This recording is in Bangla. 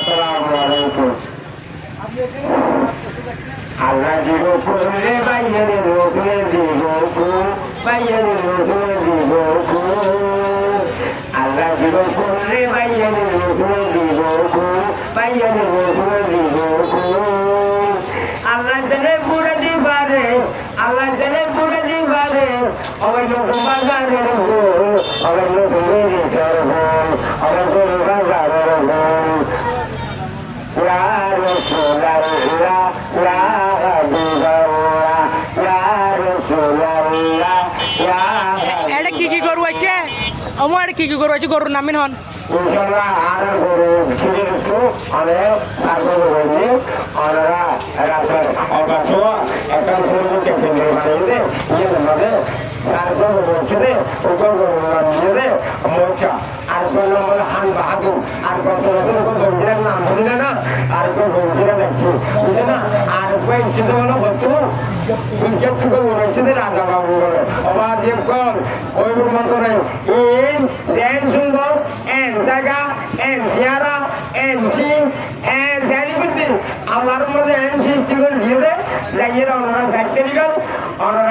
আসসালামু আলাইকুম। আল্লাহ দিব ফুলে বাইরে রোজে দিব ফুল বাইরে রোজে দিব ফুল আল্লাহ দিব ফুলে বাইরে রোজে দিব ফুল বাইরে রোজে দিব ফুল আল্লাহ জানে পুরে দিবারে আল্লাহ জানে পুরে দিবারে আমার লোক বাজারের ফুল আমার লোক মেরে করব আমার লোক বাজারের ফুল এটা কি গরু আছে আমার কি গরু আছে গরুর নামিন হন আর হান বাহাদুর আর কত বন্ধুরা নাম বুঝলে না আর বন্ধুরা দেখছি বুঝলে না আর চিন্তা ভালো হতো রাজা বাবু বলে অবাধ ওই মতরে ইন দেন সুন্দর এন জায়গা এন জিয়ারা এন সিং এন জানিবুদ্দিন আমার মধ্যে এন সিং দিয়ে দেয় যাইয়ে ওনারা যাইতে গেল ওনারা